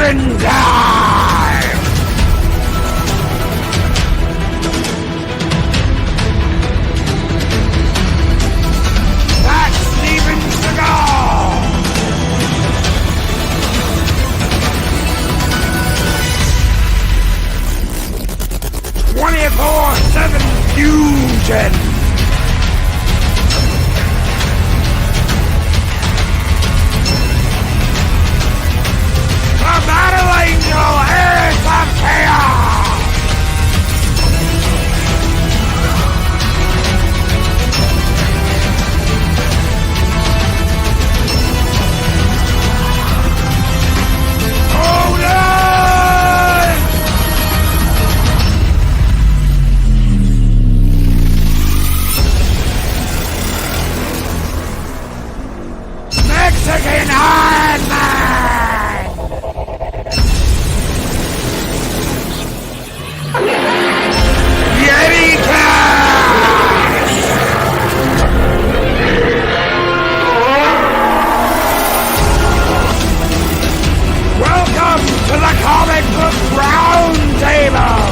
Steven time! That's Steven Seagal! 24/7 fusion! The Battle Angel is of Chaos! Hold on! Mexican Iron Man! Yeti Cash! Welcome to the Comic Book Roundtable!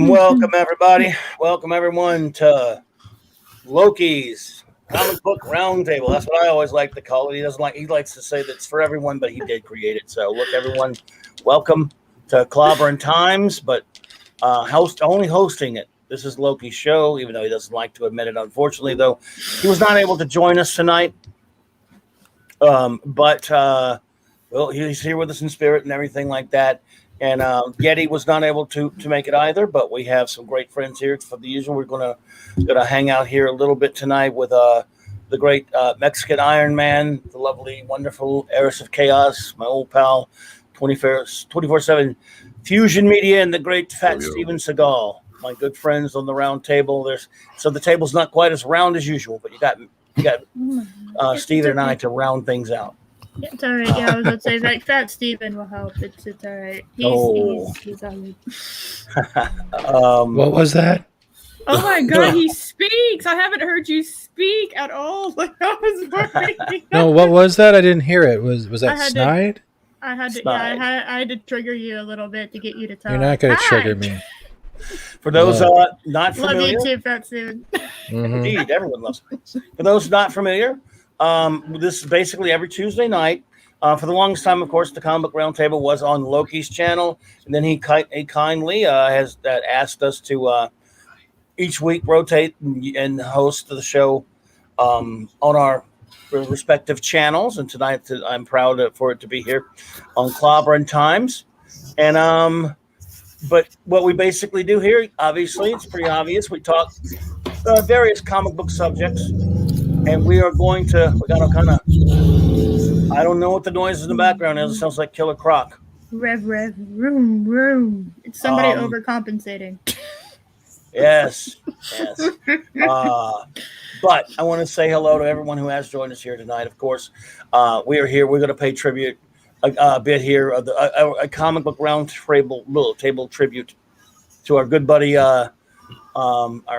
Welcome, everybody. Welcome, everyone, to Loki'S Comic Book Roundtable. That's what I always like to call it. He likes to say that it's for everyone, but he did create it. So, look, everyone, welcome to Clobbberin Times, but only hosting it. This is Loki's show, even though he doesn't like to admit it. Unfortunately, though, he was not able to join us tonight. But he's here with us in spirit and everything like that. And Yeti was not able to make it either, but we have some great friends here. For the usual, we're gonna hang out here a little bit tonight with the great Mexican Iron Man, the lovely, wonderful Heiress of Chaos, my old pal, 24/7 Fusion Media, and the great fat Steven Seagal, my good friends on the round table. So the table's not quite as round as usual, but you got Steven and I to round things out. Yeah, it's all right. Yeah, I was going to say, like, Fat Steven will help. It's all right. He's all right. What was that? Oh my God, he speaks! I haven't heard you speak at all. Like I was worried. No, what was that? I didn't hear it. Was that snide? I had to trigger you a little bit to get you to talk. You're not going to trigger me. For those not familiar, love you too, Fat Steven. Indeed, everyone loves me. For those not familiar, this is basically every Tuesday night. For the longest time, of course, the Comic Book Roundtable was on Loki's channel, and then he kindly has asked us to each week rotate and host the show on our respective channels. And tonight, I'm proud for it to be here on Clobbberin Times. And but what we basically do here, obviously, it's pretty obvious. We talk various comic book subjects. And we got to kind of, I don't know what the noise in the background is. It sounds like Killer Croc. Rev, room. It's somebody overcompensating. Yes. But I want to say hello to everyone who has joined us here tonight. Of course, we are here. We're going to pay tribute a bit here, a comic book round table tribute to our good buddy, our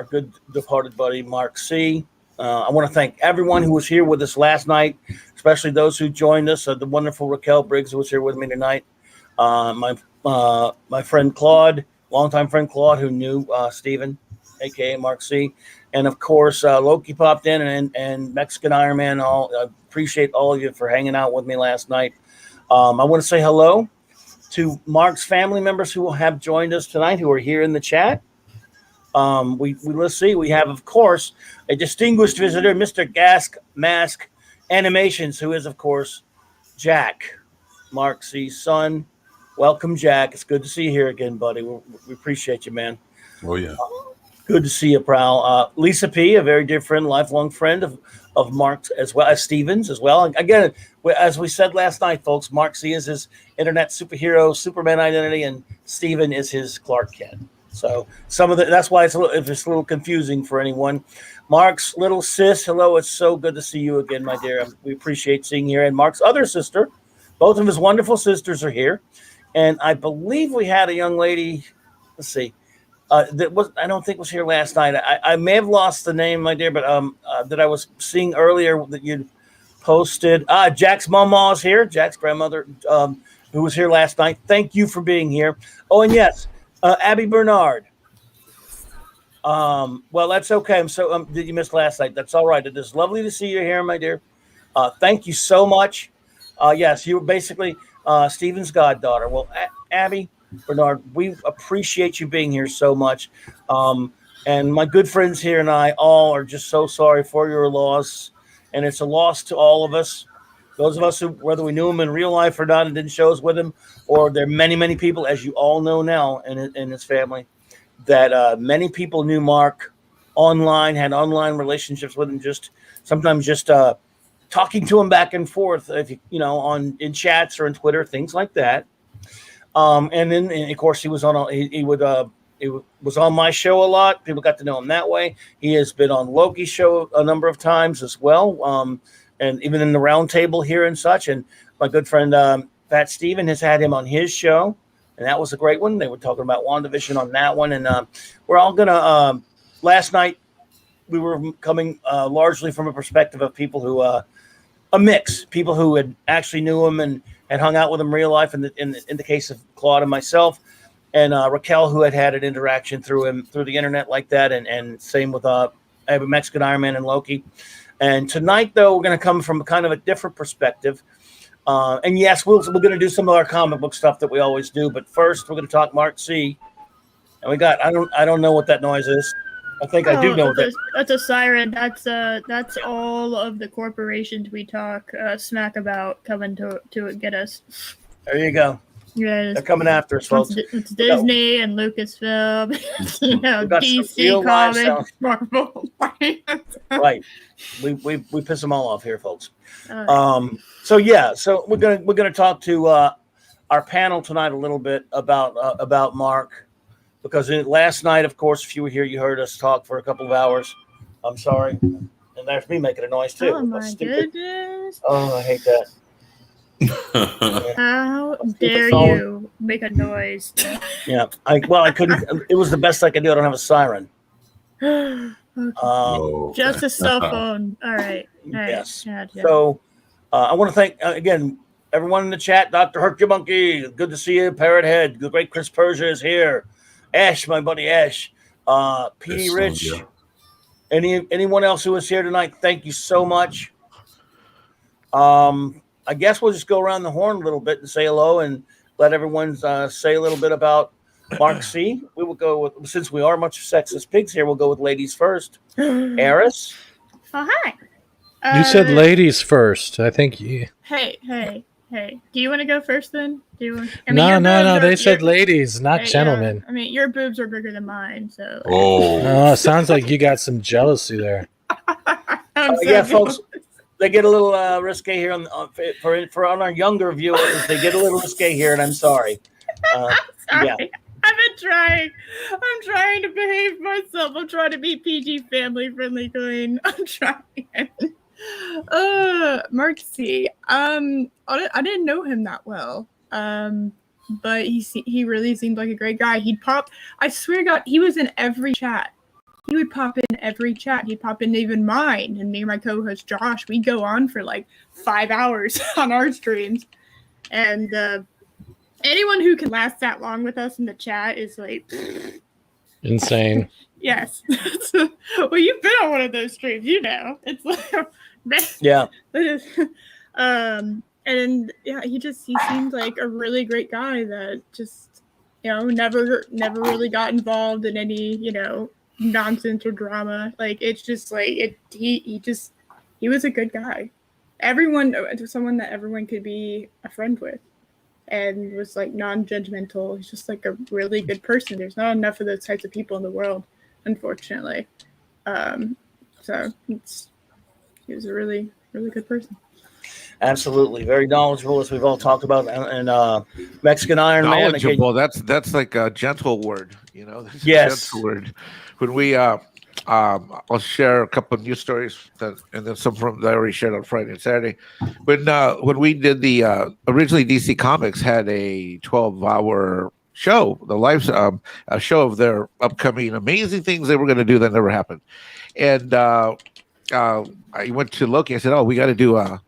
good departed buddy, Mark C. I want to thank everyone who was here with us last night, especially those who joined us. The wonderful Raquel Briggs, who was here with me tonight. My friend Claude, longtime friend Claude, who knew Steven, a.k.a. Mark C. And, of course, Loki popped in and Mexican Iron Man. I appreciate all of you for hanging out with me last night. I want to say hello to Mark's family members who have joined us tonight, who are here in the chat. Let's see. We have, of course, a distinguished visitor, Mr. Mask Animations, who is, of course, Jack, Mark C's son. Welcome, Jack. It's good to see you here again, buddy. We appreciate you, man. Oh, yeah. Good to see you, Prowl. Lisa P., a very dear friend, lifelong friend of Mark as well as Stevens as well. And again, as we said last night, folks, Mark C is his internet superhero, Superman identity, and Steven is his Clark Kent. So that's why it's a little confusing for anyone. Mark's little sis, hello, it's so good to see you again, my dear. We appreciate seeing you here. And Mark's other sister, both of his wonderful sisters are here. And I believe we had a young lady, let's see, I don't think was here last night. I may have lost the name, my dear, but that I was seeing earlier that you posted. Jack's mama is here. Jack's grandmother, who was here last night. Thank you for being here. Oh, and yes, Abby Bernard. Well, that's okay. I'm so did you miss last night? That's all right. It is lovely to see you here, my dear. Thank you so much. Yes, you were basically Stephen's goddaughter. Well, Abby Bernard, we appreciate you being here so much. And my good friends here and I all are just so sorry for your loss. And it's a loss to all of us. Those of us who, whether we knew him in real life or not and did shows with him, or there are many, many people, as you all know now in his family, that many people knew Mark online, had online relationships with him, sometimes talking to him back and forth, if in chats or in Twitter, things like that. And then, of course, he was on my show a lot. People got to know him that way. He has been on Loki's show a number of times as well, and even in the Roundtable here and such. And my good friend Fat Steven has had him on his show, and that was a great one. They were talking about WandaVision on that one, and we're all gonna. Last night, we were coming largely from a perspective of people who a mix, people who had actually knew him and hung out with him in real life. In the case of Claude and myself, and Raquel, who had an interaction through the internet like that, and same with I have a Mexican Iron Man and Loki. And tonight, though, we're going to come from kind of a different perspective. And yes, we're going to do some of our comic book stuff that we always do. But first, we're going to talk Mark C. And we got I don't know what that noise is. I think I do know that. That's a siren. That's all of the corporations we talk smack about coming to get us. There you go. Yeah, they're coming after us, folks. It's Disney and Lucasfilm, DC Comics, Marvel. Right, we piss them all off here, folks. So we're gonna talk to our panel tonight a little bit about Mark. Because last night, of course, if you were here, you heard us talk for a couple of hours. I'm sorry. And there's me making a noise, too. Oh, my goodness. Oh, I hate that. How dare you make a noise? Yeah. I couldn't. It was the best I could do. I don't have a siren. Okay. Just a cell phone. All right. Yes. Gotcha. So I want to thank, again, everyone in the chat. Dr. Herc Your Monkey. Good to see you. Parrot Head. The great Chris Persia is here. Ash, my buddy Ash, P.D. Rich, anyone else who was here tonight, thank you so much. I guess we'll just go around the horn a little bit and say hello and let everyone say a little bit about Mark C. We will go with, since we are much sexist pigs here, we'll go with ladies first. Eris? Oh, hi. You said ladies first. I think you... Hey. Do you want to go first then? No. They said ladies, not gentlemen. Your boobs are bigger than mine, so. Oh, sounds like you got some jealousy there. Yeah, folks, they get a little risque here on our younger viewers. They get a little risque here, and I'm sorry. Sorry. Yeah. I've been trying. I'm trying to behave myself. I'm trying to be PG, family friendly, clean. I'm trying. Mark C. I didn't know him that well. But he really seemed like a great guy. He'd pop. I swear to God, he was in every chat. He would pop in every chat. He'd pop in even mine. And me and my co-host Josh, we'd go on for like 5 hours on our streams. And anyone who can last that long with us in the chat is like insane. Yes. Well, you've been on one of those streams, It's like. Yeah. And yeah, he seemed like a really great guy that just, never really got involved in any, nonsense or drama. Like, it's just like he was a good guy. Someone that everyone could be a friend with, and was like non-judgmental. He's just like a really good person. There's not enough of those types of people in the world. unfortunately. So he was a really, really good person. Absolutely, very knowledgeable, as we've all talked about, and Mexican Iron Man. Knowledgeable. That's like a gentle word, you know. That's Yes. a gentle word. When we, I'll share a couple of news stories and then some from that I already shared on Friday and Saturday. When we did the originally DC Comics had a 12-hour show, the live a show of their upcoming amazing things they were going to do that never happened, and I went to Loki. I said, "Oh, we got to do a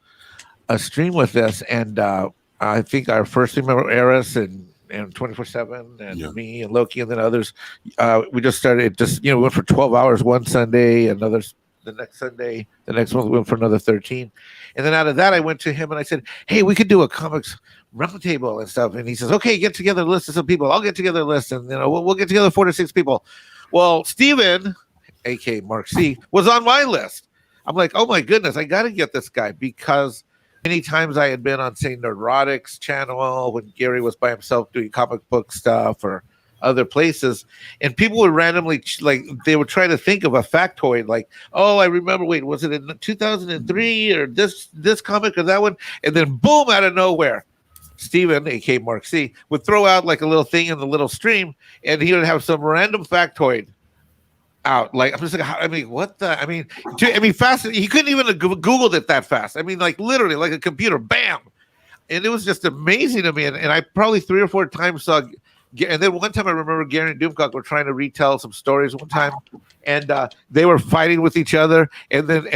stream with this," and I think our first team member Eris and 24/7 and me and Loki and then others, we just started we went for 12 hours one Sunday, another the next Sunday, the next month we went for another 13, and then out of that I went to him and I said, "Hey, we could do a comics roundtable and stuff," and he says, "Okay, get together a list of some people. I'll get together a list, and we'll get together 4 to 6 people." Well, Steven, aka Mark C, was on my list. I'm like, oh my goodness, I got to get this guy, because many times I had been on, say, Nerdrotic's channel when Gary was by himself doing comic book stuff or other places, and people would randomly, they would try to think of a factoid, like, oh, I remember, wait, was it in 2003 or this comic or that one? And then boom, out of nowhere, Steven, aka Mark C, would throw out like a little thing in the little stream, and he would have some random factoid out. Like, I'm just like, I mean, what the? I mean, fast. He couldn't even have Googled it that fast. I mean, like literally, like a computer, bam. And it was just amazing to me. And I probably 3 or 4 times saw. And then one time I remember Gary and Doomcock were trying to retell some stories one time, and they were fighting with each other. And then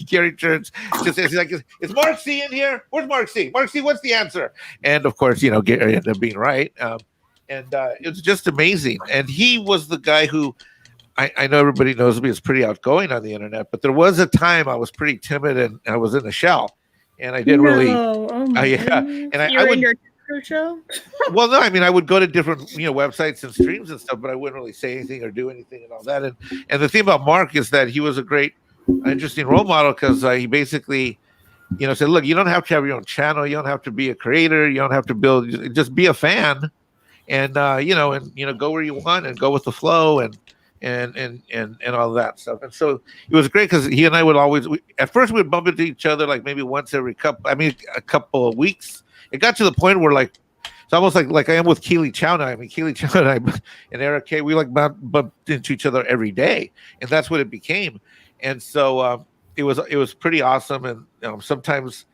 Gary turns, he's like, "Is Mark C in here? Where's Mark C? Mark C, what's the answer?" And of course, Gary ended up being right. And it was just amazing. And he was the guy who, I know everybody knows me as pretty outgoing on the internet, but there was a time I was pretty timid and I was in a shell, and I didn't really. Oh my And I would. Your show? Well, no, I mean, I would go to different websites and streams and stuff, but I wouldn't really say anything or do anything and all that. And the thing about Mark is that he was a great, interesting role model, because he basically, said, look, you don't have to have your own channel, you don't have to be a creator, you don't have to build, just be a fan, and go where you want and go with the flow and all that stuff. And so it was great, because he and I would always, at first we would bump into each other like maybe once every a couple of weeks. It got to the point where it's almost like I am with Keely Chow now. I mean, Keely Chow and I and Eric K, we bumped into each other every day, and that's what it became. And so it was pretty awesome. And sometimes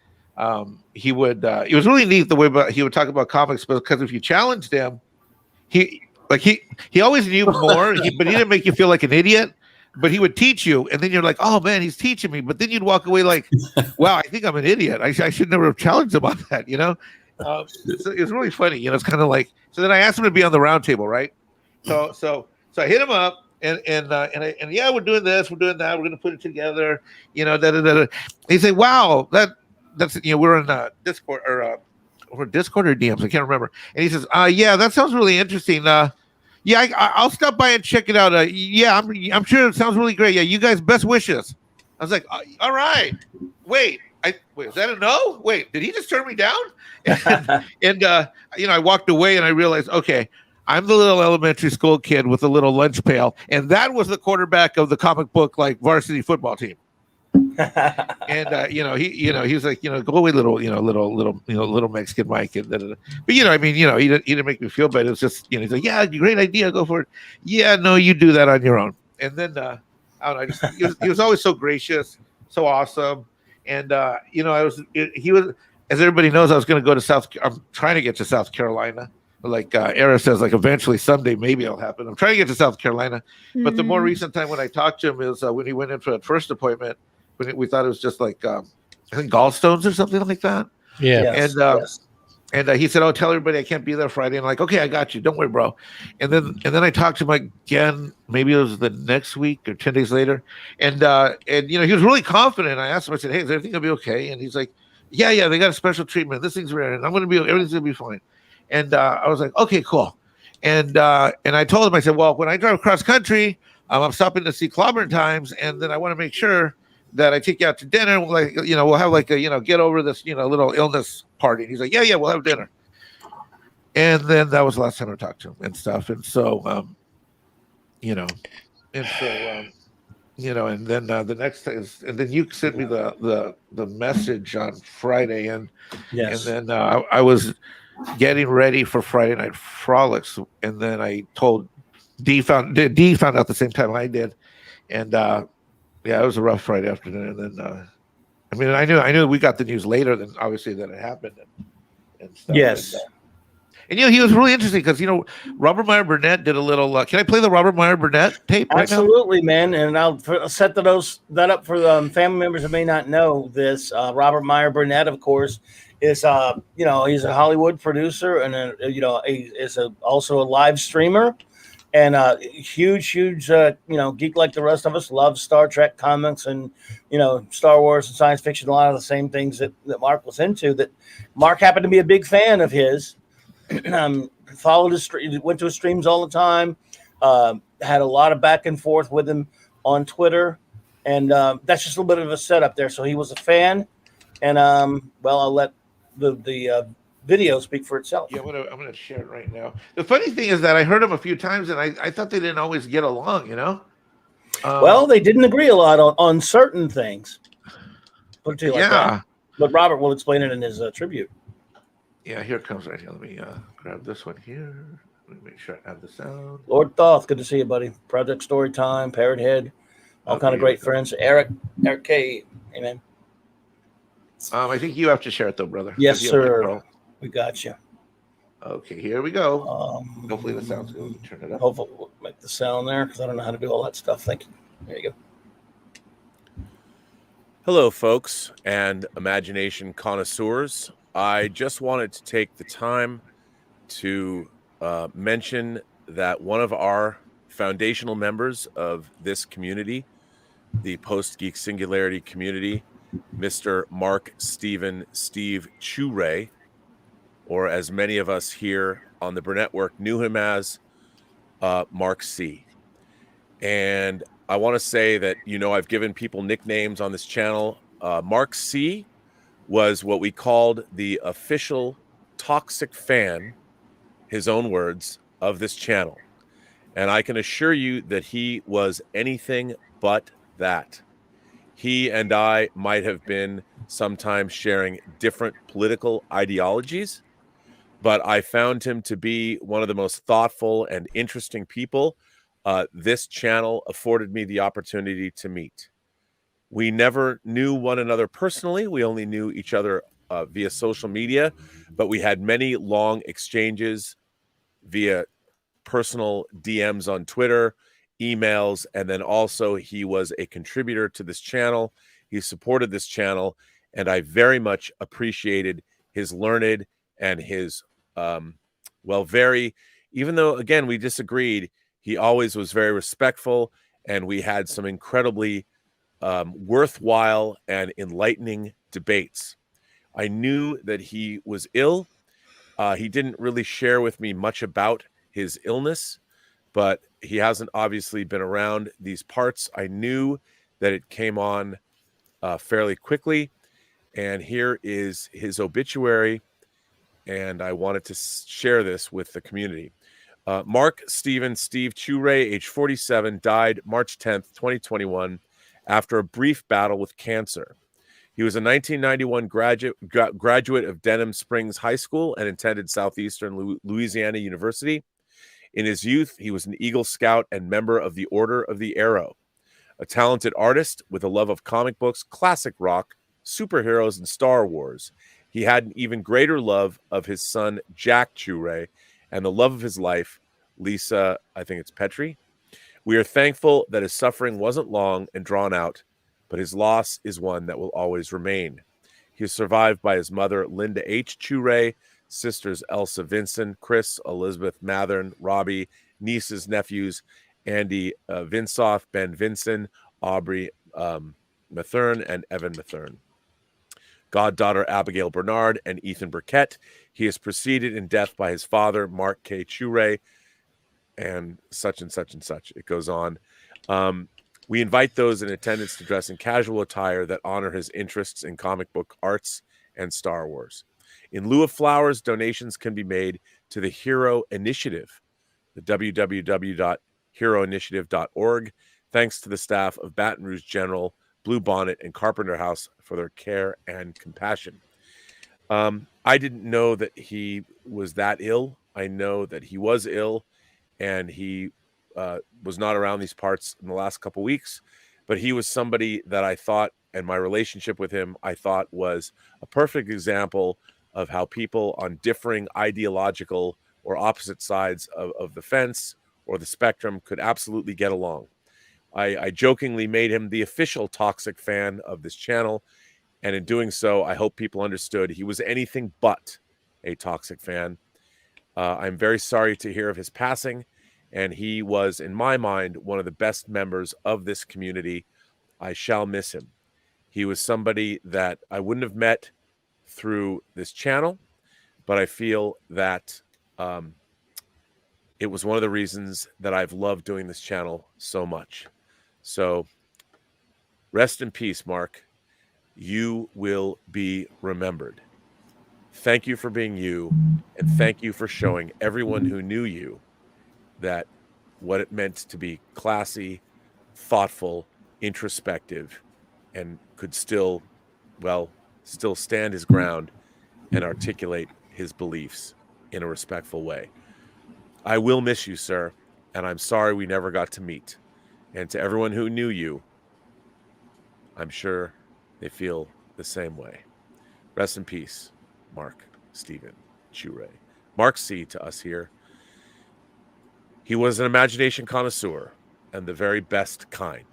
he would it was really neat the way he would talk about comics, because if you challenged him, he always knew more, but he didn't make you feel like an idiot. But he would teach you, and then you're like, oh man, he's teaching me. But then you'd walk away like, wow, I think I'm an idiot. I should never have challenged him on that, So it was really funny, it's kind of like. So then I asked him to be on the roundtable, right? So I hit him up, and yeah, we're doing this, we're doing that, we're gonna put it together, He said, wow, that's we're in Discord or Discord or DMs, I can't remember. And he says, yeah, that sounds really interesting. Yeah, I'll stop by and check it out. Yeah, I'm sure it sounds really great. Yeah, you guys, best wishes. I was like, all right. Wait, is that a no? Wait, did he just turn me down? And I walked away and I realized, okay, I'm the little elementary school kid with a little lunch pail, and that was the quarterback of the comic book varsity football team. And he was like, go away, little Mexican Mike, and but he didn't make me feel bad. It was just, he's like, yeah, great idea, go for it. Yeah, no, you do that on your own. And then I don't know, he was always so gracious, so awesome, and he was, as everybody knows, I was going to go to I'm trying to get to South Carolina. Like Era says, someday, maybe it'll happen. I'm trying to get to South Carolina, but the more recent time when I talked to him is when he went in for that first appointment. We thought it was just I think gallstones or something like that. Yeah. Yes, and he said, "Oh, tell everybody I can't be there Friday." And I'm like, okay, I got you. Don't worry, bro. And then I talked to him again. Maybe it was the next week or 10 days later. And he was really confident. I asked him. I said, "Hey, is everything gonna be okay?" And he's like, "Yeah, they got a special treatment. This thing's rare, and everything's gonna be fine." And I was like, "Okay, cool." And I told him, I said, "Well, when I drive across country, I'm stopping to see Clobbberin times, and then I want to make sure that I take you out to dinner. We'll have a get over this, little illness party." And he's like, yeah, we'll have dinner. And then that was the last time I talked to him and stuff. And so, And so, and then the next thing is, and then you sent me the message on Friday, and Yes. then I was getting ready for Friday Night Frolics, and then I told D found out at the same time I did, and yeah, it was a rough Friday afternoon. And then I knew we got the news later than obviously that it happened and stuff. Yes. And he was really interesting because Robert Meyer Burnett did a little. Can I play the Robert Meyer Burnett tape right now? Absolutely, man. And I'll set that up for family members that may not know this. Robert Meyer Burnett, of course, is he's a Hollywood producer and is also a live streamer and huge geek like the rest of us. Loves Star Trek comics and Star Wars and science fiction. A lot of the same things that Mark was into. That Mark happened to be a big fan of his. Followed his went to his streams all the time. Had a lot of back and forth with him on Twitter, and that's just a little bit of a setup there. So he was a fan, and I'll let the video speak for itself. Yeah, I'm gonna share it right now. The funny thing is that I heard him a few times, and I thought they didn't always get along. Well, they didn't agree a lot on certain things. Put it to you like that. But Robert will explain it in his tribute. Yeah, here it comes right here. Let me grab this one here. Let me make sure I have the sound. Lord Thoth, good to see you, buddy. Project Storytime, Parrot Head, all kind of great friends. Eric K. Amen. I think you have to share it though, brother. Yes, sir. We got you. Okay, here we go. Hopefully the sound's good. Turn it up. Hopefully we'll make the sound there because I don't know how to do all that stuff. Thank you. There you go. Hello, folks and imagination connoisseurs. I just wanted to take the time to mention that one of our foundational members of this community, the Post-Geek Singularity community, Mr. Mark Steve Churay, or as many of us here on the Burnett Network knew him as Mark C. And I want to say that, I've given people nicknames on this channel. Mark C was what we called the official toxic fan, his own words, of this channel. And I can assure you that he was anything but that. He and I might have been sometimes sharing different political ideologies, but I found him to be one of the most thoughtful and interesting people this channel afforded me the opportunity to meet. We never knew one another personally. We only knew each other via social media, but we had many long exchanges via personal DMs on Twitter, emails, and then also he was a contributor to this channel. He supported this channel, and I very much appreciated his learned and his, even though, again, we disagreed, he always was very respectful, and we had some incredibly worthwhile and enlightening debates. I knew that he was ill. He didn't really share with me much about his illness, but he hasn't obviously been around these parts. I knew that it came on fairly quickly, and here is his obituary, and I wanted to share this with the community. Mark Steve Churay, age 47, died March 10th, 2021, after a brief battle with cancer. He was a 1991 graduate of Denham Springs High School and attended Southeastern Louisiana University. In his youth, he was an Eagle Scout and member of the Order of the Arrow. A talented artist with a love of comic books, classic rock, superheroes, and Star Wars. He had an even greater love of his son, Jack Churay, and the love of his life, Lisa, I think it's Petrie. We are thankful that his suffering wasn't long and drawn out, but his loss is one that will always remain. He is survived by his mother, Linda H. Churay, sisters Elsa Vincent, Chris, Elizabeth Mathern, Robbie, nieces, nephews, Andy Vinsoff, Ben Vinson, Aubrey Mathern, and Evan Mathern. Goddaughter Abigail Bernard and Ethan Burkett. He is preceded in death by his father, Mark K. Churay, and such and such and such. It goes on. We invite those in attendance to dress in casual attire that honor his interests in comic book arts and Star Wars. In lieu of flowers, donations can be made to the Hero Initiative, the heroinitiative.org. Thanks to the staff of Baton Rouge General, Blue Bonnet, and Carpenter House for their care and compassion. I didn't know that he was that ill. I know that he was ill, and he was not around these parts in the last couple weeks, but he was somebody that I thought, and my relationship with him, I thought was a perfect example of how people on differing ideological or opposite sides of the fence or the spectrum could absolutely get along. I jokingly made him the official toxic fan of this channel, and in doing so, I hope people understood he was anything but a toxic fan. I'm very sorry to hear of his passing, and he was, in my mind, one of the best members of this community. I shall miss him. He was somebody that I wouldn't have met through this channel, but I feel that it was one of the reasons that I've loved doing this channel so much. So rest in peace, Mark. You will be remembered. Thank you for being you, and thank you for showing everyone who knew you that what it meant to be classy, thoughtful, introspective, and could still stand his ground and articulate his beliefs in a respectful way. I will miss you, sir, and I'm sorry we never got to meet. And to everyone who knew you, I'm sure they feel the same way. Rest in peace, Mark Stephen Chure. Mark C. to us here. He was an imagination connoisseur and the very best kind.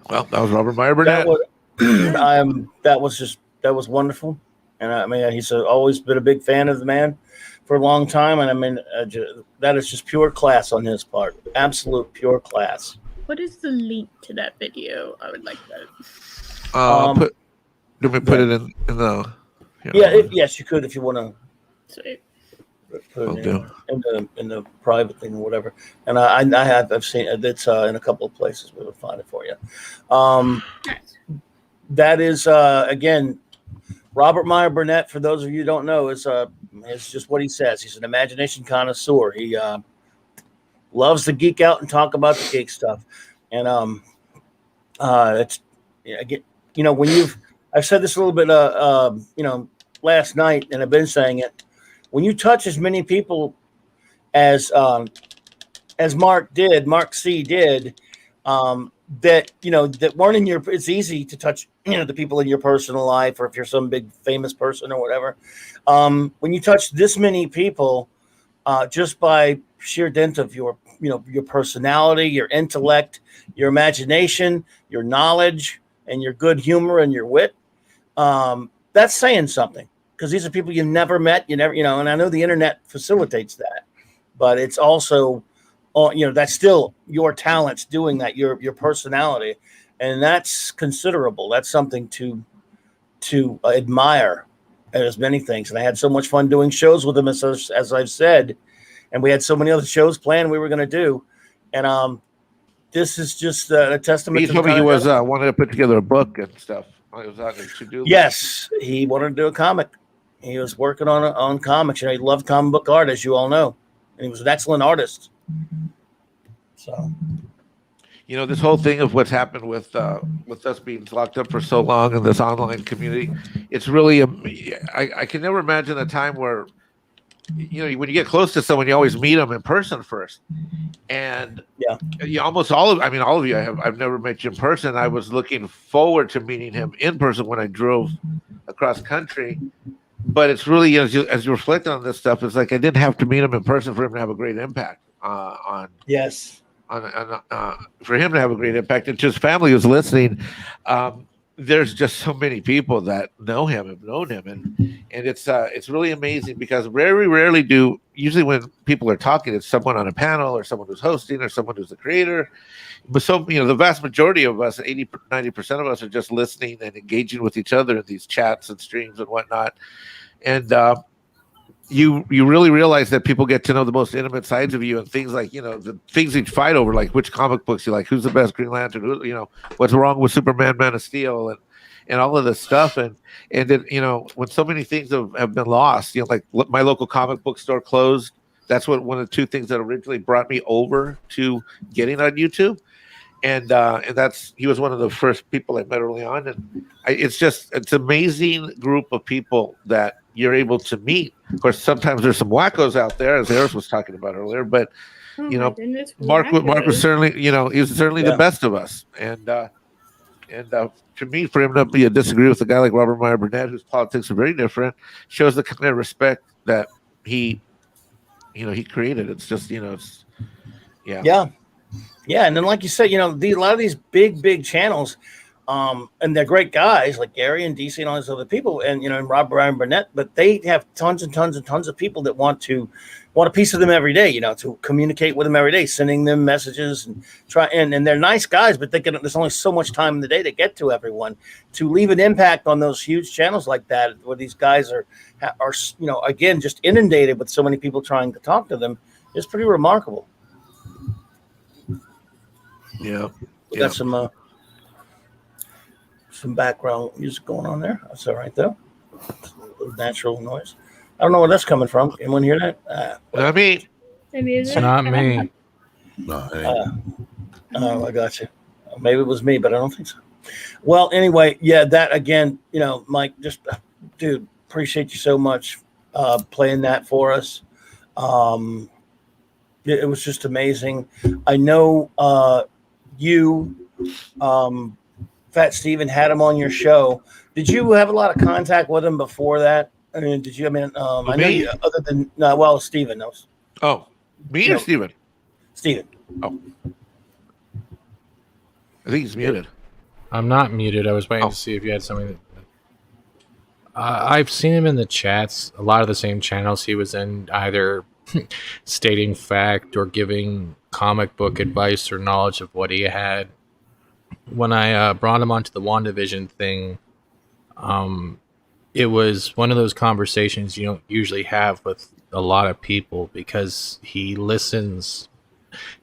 Well, that was Robert Meyer Burnett. That was wonderful. And I mean, he's always been a big fan of the man for a long time. And I mean, that is just pure class on his part. Absolute pure class. What is the link to that video? I would like that. Let me put it in the. Yes, you could if you want to. Sweet. Put it in the private thing or whatever. And I've seen it's in a couple of places. We will find it for you. That is again, Robert Meyer Burnett. For those of you who don't know, is just what he says. He's an imagination connoisseur. He loves to geek out and talk about the geek stuff. And it's again, when I've said this a little bit last night, and I've been saying it. When you touch as many people as Mark C did, that weren't in your, it's easy to touch, the people in your personal life, or if you're some big famous person or whatever. When you touch this many people, just by sheer dint of your personality, your intellect, your imagination, your knowledge, and your good humor and your wit, that's saying something. Because these are people you never met, and I know the internet facilitates that, but it's also, that's still your talents doing that, your personality, and that's considerable. That's something to admire, as many things. And I had so much fun doing shows with him, as I've said, and we had so many other shows planned we were going to do, and this is just a testament. He told me he was wanted to put together a book and stuff. It was on his to-do list. Yes, he wanted to do a comic. He was working on comics. He loved comic book art, as you all know, and he was an excellent artist. So, this whole thing of what's happened with us being locked up for so long in this online community, it's really I can never imagine a time where when you get close to someone, you always meet them in person first, and almost all of you I've never met you in person. I was looking forward to meeting him in person when I drove across country. But it's really, as you reflect on this stuff, it's like I didn't have to meet him in person for him to have a great impact for him to have a great impact. And to his family who's listening, there's just so many people that know him, have known him, and it's really amazing because very rarely usually when people are talking, it's someone on a panel or someone who's hosting or someone who's the creator. But the vast majority of us, 80-90% of us, are just listening and engaging with each other in these chats and streams and whatnot. And you really realize that people get to know the most intimate sides of you and things like, the things you fight over, like which comic books you like, who's the best Green Lantern, what's wrong with Superman, Man of Steel. and all of this stuff, and then when so many things have been lost, like my local comic book store closed. That's one of the two things that originally brought me over to getting on YouTube, and that's he was one of the first people I met early on, and it's amazing group of people that you're able to meet. Of course, sometimes there's some wackos out there, as Harris was talking about earlier, but Goodness, Mark was certainly, he was certainly the best of us, and to me, for him to disagree with a guy like Robert Meyer Burnett, whose politics are very different, shows the kind of respect that he created. It's just, Yeah, and then like you said, a lot of these big channels, and they're great guys like Gary and DC and all these other people, and and Rob Ryan Burnett, but they have tons and tons and tons of people that want a piece of them every day, to communicate with them every day, sending them messages and and they're nice guys, but there's only so much time in the day to get to everyone. To leave an impact on those huge channels like that, where these guys are again just inundated with so many people trying to talk to them, is pretty remarkable. Yeah. We got some background music going on there. That's all right though. It's a little natural noise. I don't know where that's coming from. Anyone hear that? I mean, It's not me. No, Oh, I got you. Maybe it was me, but I don't think so. Well, anyway, yeah, that again, Mike, just dude, appreciate you so much playing that for us. It was just amazing. I know you, Fat Steven, had him on your show. Did you have a lot of contact with him before that? I mean, did you? I mean, I know you, other than Steven knows. Oh, me or Steven? Steven. Oh, I think he's muted. I'm not muted. I was waiting to see if you had something. I've seen him in the chats. A lot of the same channels he was in, either stating fact or giving comic book advice or knowledge of what he had. When I brought him onto the WandaVision thing, it was one of those conversations you don't usually have with a lot of people, because he listens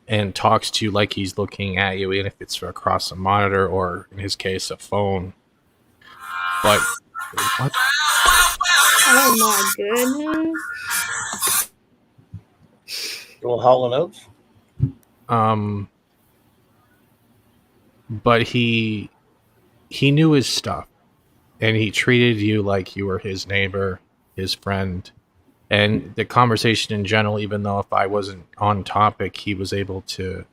and talks to you like he's looking at you, even if it's across a monitor or, in his case, a phone. But what? Oh my goodness. Little Hall & Oates. But he knew his stuff, and he treated you like you were his neighbor, his friend. And the conversation in general, even though if I wasn't on topic, he was able to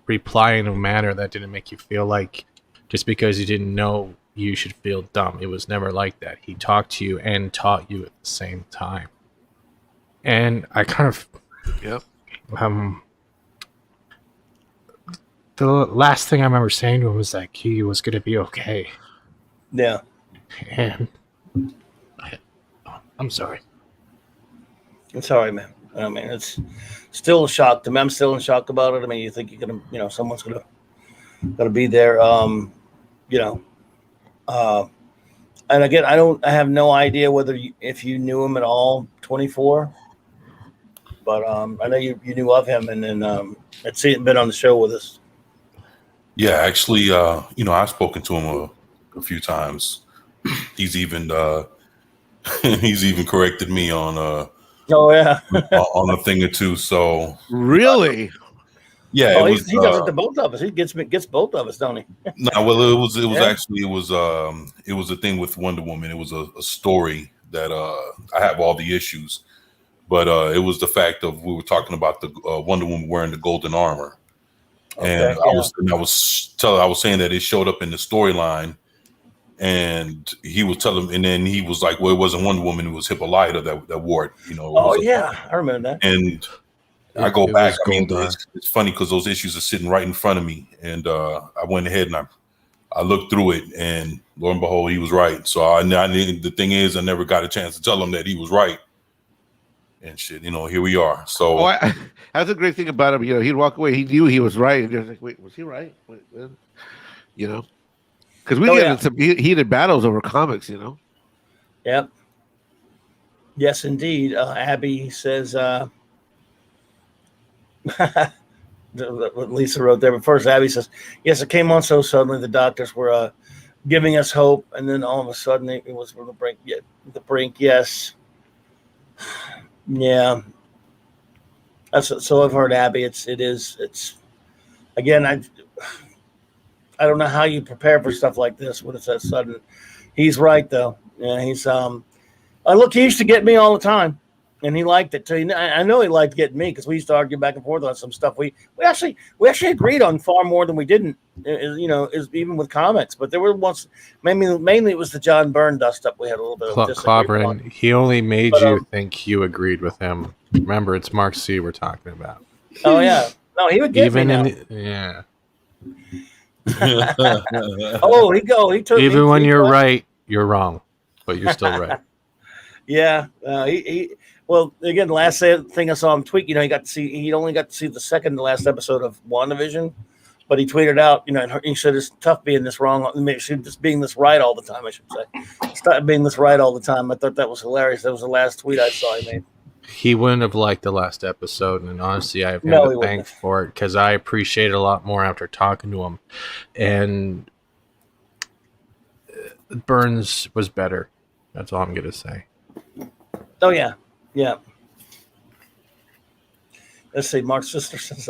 reply in a manner that didn't make you feel like just because you didn't know you should feel dumb. It was never like that. He talked to you and taught you at the same time. And I kind of... Yep. The last thing I remember saying to him was that he was going to be okay. Yeah. And I'm sorry. It's all right, man. I mean, it's still a shock to me. I'm still in shock about it. I mean, you think you're gonna, someone's gonna be there. And again, I have no idea if you knew him at all, 24. But I know you knew of him, and then had been on the show with us. Yeah, actually, I've spoken to him a few times. He's even corrected me on on a thing or two. So really, yeah, he does it to both of us. He gets both of us, don't he? No, well, it was actually it was a thing with Wonder Woman. It was a story that I have all the issues, but it was the fact of we were talking about the Wonder Woman wearing the golden armor, and I was saying that it showed up in the storyline. And he was telling, and then he was like, "Well, it wasn't Wonder Woman; it was Hippolyta that wore it." I remember that. And I go back. I mean, it's funny because those issues are sitting right in front of me, and I went ahead and I looked through it, and lo and behold, he was right. So I the thing is, I never got a chance to tell him that he was right. And shit, here we are. So that's a great thing about him. He'd walk away. He knew he was right, and he was like, "Wait, was he right?" Because we get into some heated battles over comics, Yep. Yes, indeed. Abby says, Lisa wrote there, but first Abby says, yes, it came on so suddenly. The doctors were giving us hope, and then all of a sudden it was the brink. Yeah, the brink. Yes. Yeah. So I've heard, Abby. It's again. I don't know how you prepare for stuff like this when it's that sudden. He's right though. Yeah, he's look, he used to get me all the time, and he liked it too. I know he liked getting me because we used to argue back and forth on some stuff. We actually agreed on far more than we didn't. Is even with comics. But there were once mainly it was the John Byrne dust up. We had a little bit of disagreement on. Clobbberin, he only made you think you agreed with him. Remember, it's Mark C. we're talking about. Oh yeah, no, he would get Even me now. yeah. Oh, he took Even when you're right, you're wrong, but you're still right. Yeah, well, again, the last thing I saw him tweet, he only got to see the second to last episode of WandaVision, but he tweeted out, and he said it's tough being this wrong, just being this right all the time, I should say. Stop being this right all the time. I thought that was hilarious. That was the last tweet I saw he made. He wouldn't have liked the last episode, and honestly, I have him to thank for it because I appreciate it a lot more after talking to him. And Burns was better. That's all I'm going to say. Oh, yeah. Yeah. Let's see. Mark's sister says,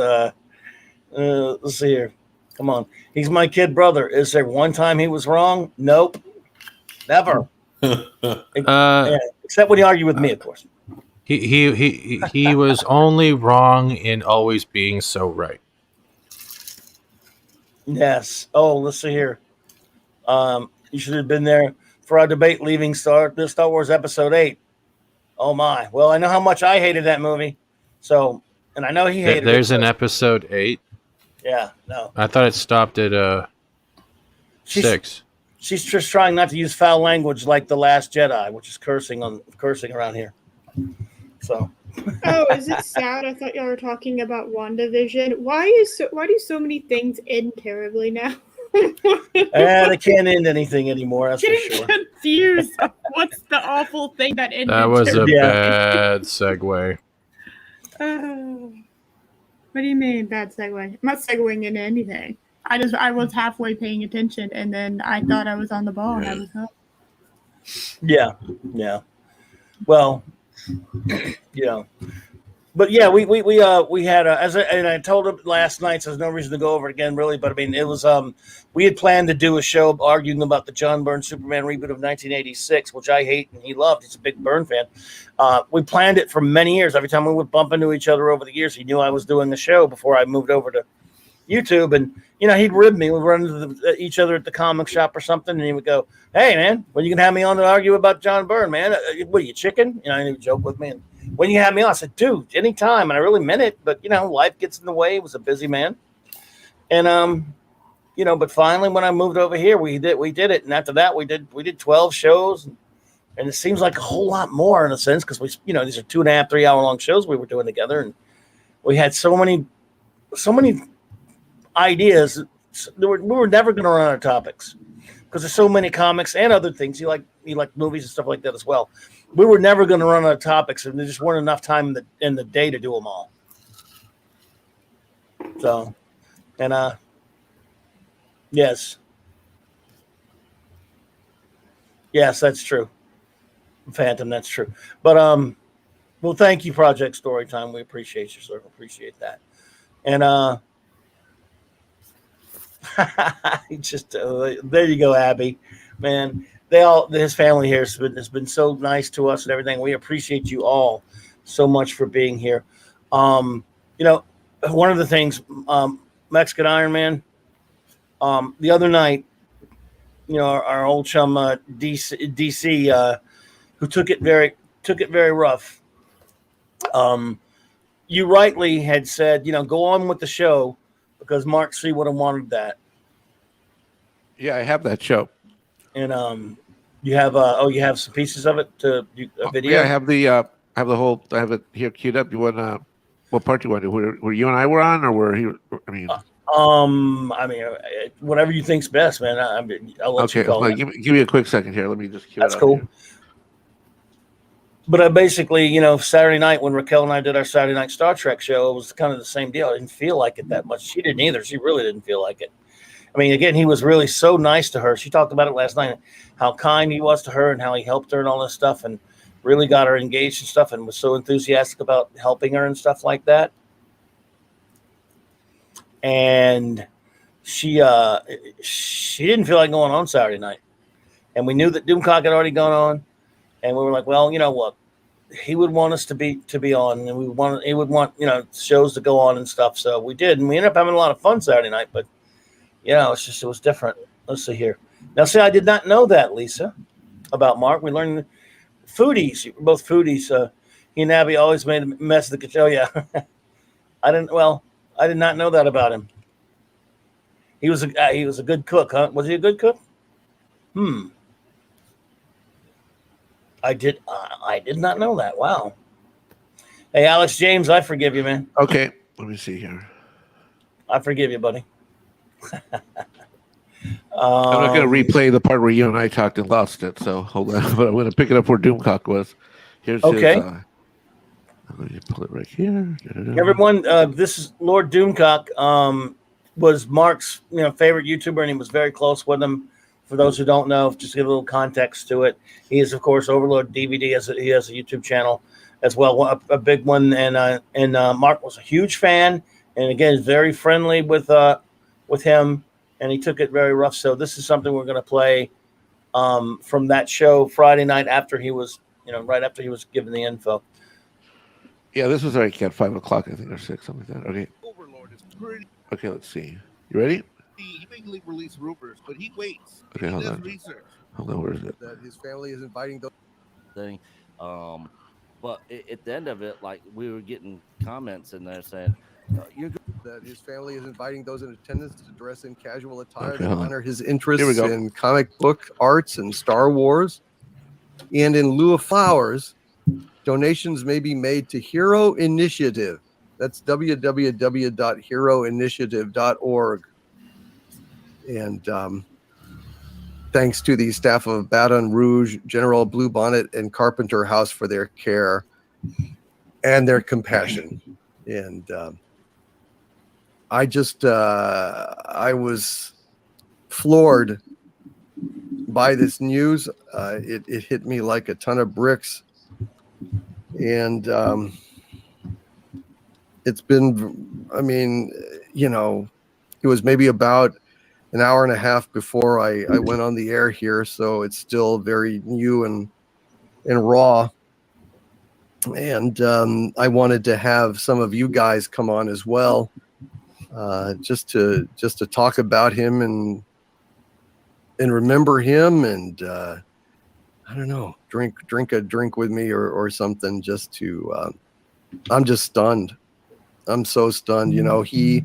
let's see here. Come on. He's my kid brother. Is there one time he was wrong? Nope. Never. Except when he argued with me, of course. He was only wrong in always being so right. Yes. Oh, let's see here. You should have been there for our debate leaving Star Wars Episode 8. Oh my! Well, I know how much I hated that movie, and I know he hated. There's an Episode 8. Yeah. No. I thought it stopped at 6. She's just trying not to use foul language like The Last Jedi, which is cursing around here. So. Oh, is it sad? I thought y'all were talking about WandaVision. Why do so many things end terribly now? They can't end anything anymore. That's for sure. Confused. What's the awful thing that ended? That was a bad segue. What do you mean bad segue? I'm not segueing into anything. I was halfway paying attention, and then I thought I was on the ball, and I was up. Yeah. Well, but yeah, we had and I told him last night, so there's no reason to go over it again, really. But I mean, it was we had planned to do a show arguing about the John Byrne Superman reboot of 1986, which I hate and he loved. He's a big Byrne fan. We planned it for many years. Every time we would bump into each other over the years, he knew I was doing the show before I moved over to YouTube, and he'd rib me. We'd run into each other at the comic shop or something, and he would go, "Hey man, when you can have me on to argue about John Byrne, man? What are you, chicken?" And he would joke with me. And when you have me on, I said, "Dude, anytime." And I really meant it, but life gets in the way. He was a busy man, and but finally, when I moved over here, we did it, and after that, we did 12 shows, and it seems like a whole lot more in a sense because we, these are 2.5, 3 hour long shows we were doing together, and we had so many ideas. We were never going to run out of topics because there's so many comics and other things. You like movies and stuff like that as well. We were never going to run out of topics, and there just weren't enough time in the day to do them all. So, and yes, that's true. Phantom, that's true. But well, thank you, Project Storytime. We appreciate you, sir. Appreciate that. And just there you go, Abby. Man, his family here has been so nice to us and everything. We appreciate you all so much for being here. One of the things, Mexican Iron Man, the other night, our old chum DC, who took it very rough. You rightly had said, go on with the show because Mark C would have wanted that. Yeah, I have that show. And you have some pieces of it to a video. Yeah, I have it here queued up. You want what part do you want to do? Where you and I were on, or were he? Whatever you think's best, man. I'll let you call. Give me a quick second here. Let me just cue That's it up cool. here. But I basically, Saturday night when Raquel and I did our Saturday night Star Trek show, it was kind of the same deal. I didn't feel like it that much. She didn't either. She really didn't feel like it. I mean, again, he was really so nice to her. She talked about it last night, how kind he was to her and how he helped her and all this stuff, and really got her engaged and stuff, and was so enthusiastic about helping her and stuff like that. And she didn't feel like going on Saturday night, and we knew that Doomcock had already gone on, and we were like, well, you know what, he would want us to be on, and he would want shows to go on and stuff. So we did, and we ended up having a lot of fun Saturday night. But it was different. Let's see here. Now, see, I did not know that, Lisa, about Mark. We learned foodies. We're both foodies. He and Abby always made a mess of the show. Yeah, I did not know that about him. He was a good cook, huh? Was he a good cook? I did not know that. Wow. Hey, Alex James, I forgive you, man. Okay, let me see here. I forgive you, buddy. I'm not going to replay the part where you and I talked and lost it, so hold on. But I'm going to pick it up where Doomcock was. Here's okay. his. I'm going to pull it right here. Everyone, this is Lord Doomcock. Was Mark's favorite YouTuber, and he was very close with him. For those who don't know, just to give a little context to it, he is, of course, Overlord DVD. He has a YouTube channel as well, a big one. And Mark was a huge fan, and again, very friendly with him, and he took it very rough. So this is something we're going to play from that show Friday night after he was, right after he was given the info. Yeah, this was like at 5 o'clock, I think, or 6, something like that. Okay. Overlord is pretty. Okay, let's see. You ready? He may release rumors, but he waits. Okay, he hold does on. research. Hold on, where is it? That his family is inviting those thing. But at the end of it, like we were getting comments in there saying, "You're good." That his family is inviting those in attendance to dress in casual attire Okay, to hold on. honor his Here we interests go. in comic book arts and Star Wars. And in lieu of flowers, donations may be made to Hero Initiative. That's www.heroinitiative.org. And thanks to the staff of Baton Rouge, General Bluebonnet, and Carpenter House for their care and their compassion. And I was floored by this news. It hit me like a ton of bricks. And it's been, it was maybe about an hour and a half before I went on the air here, so it's still very new and raw. And I wanted to have some of you guys come on as well, just to talk about him and remember him, and I don't know, drink a drink with me or something. Just to, I'm just stunned. I'm so stunned. He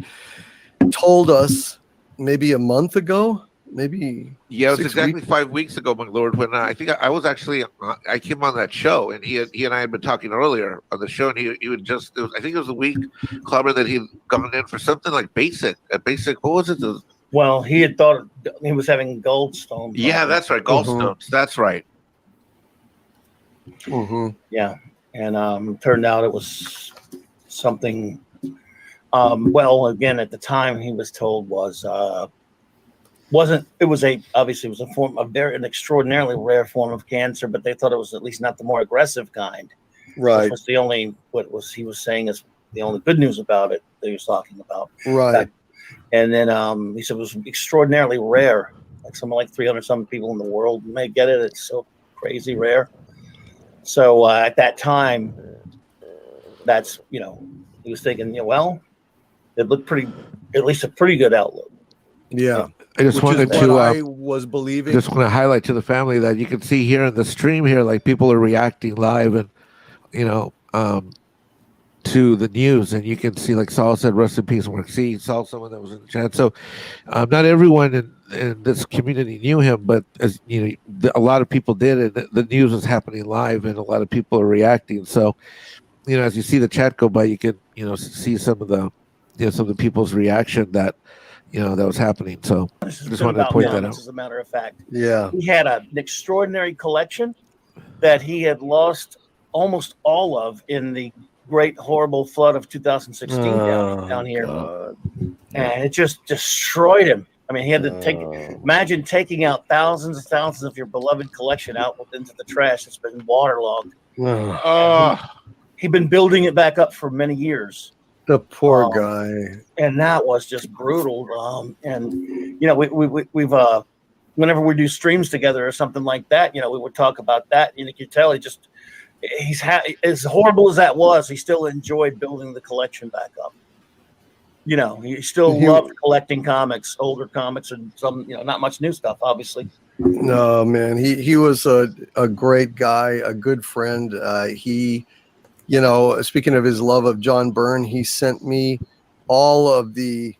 told us maybe a month ago, maybe. Yeah, it was 6 exactly weeks. 5 weeks ago, my lord, when I think I was actually, I came on that show, and he and I had been talking earlier on the show, and he would just, I think it was a week, Clobbberin, that he'd gone in for something like basic, what was it? Well, he had thought he was having gallstones. Yeah, that's right, gallstones. That's right. Mm-hmm. Yeah, and turned out it was something. Well, again, at the time he was told wasn't. It was obviously it was an extraordinarily rare form of cancer, but they thought it was at least not the more aggressive kind. Right. Which was he was saying is the only good news about it that he was talking about. Right. And then he said it was extraordinarily rare, like something like 300 some people in the world may get it. It's so crazy rare. So at that time, that's he was thinking, well, it looked at least a pretty good outlook. Yeah. I just wanted What to. I was believing. Just want to highlight to the family that you can see here in the stream here, like people are reacting live, and to the news, and you can see, like Saul said, rest in peace, Mark C. Saul, someone that was in the chat. So, not everyone in this community knew him, but as a lot of people did, and the news was happening live, and a lot of people are reacting. So, as you see the chat go by, you can see some of the people's reaction that that was happening. So, just wanted to point that out. As a matter of fact, Yeah. he had an extraordinary collection that he had lost almost all of in the great horrible flood of 2016 down here. God. And it just destroyed him. I mean, he had to imagine taking out thousands and thousands of your beloved collection out into the trash that's been waterlogged. He'd been building it back up for many years. The poor guy. And that was just brutal. And, you know, we've whenever we do streams together or something like that, you know, we would talk about that. And you could tell he's as horrible as that was, he still enjoyed building the collection back up. You know, he still loved collecting comics, older comics, and some, you know, not much new stuff, obviously. No, man, he was a great guy, a good friend. He, you know, speaking of his love of John Byrne, he sent me all of the,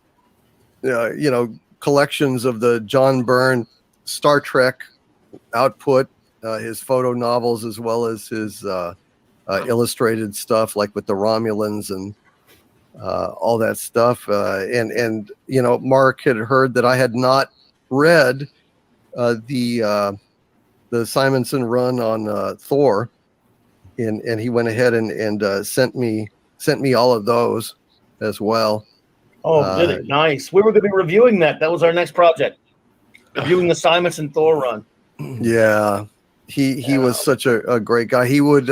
you know, collections of the John Byrne Star Trek output, his photo novels, as well as his illustrated stuff, like with the Romulans and all that stuff. And you know, Mark had heard that I had not read the Simonson run on Thor, and he went ahead and sent me all of those as well. Oh, did it? Nice. We were going to be reviewing that. That was our next project, reviewing the Simonson Thor run. Yeah. He was such a great guy. He would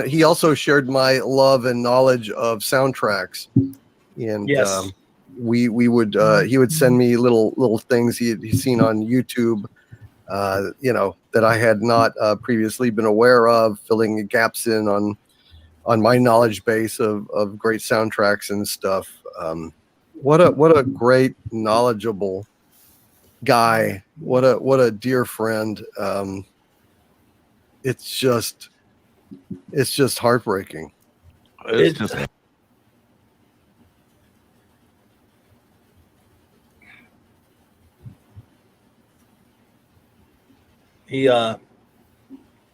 he also shared my love and knowledge of soundtracks, and yes. We would he would send me little things he'd seen on YouTube, you know, that I had not previously been aware of, filling the gaps in on my knowledge base of great soundtracks and stuff. What a great, knowledgeable guy. What a dear friend. It's just heartbreaking. It's just he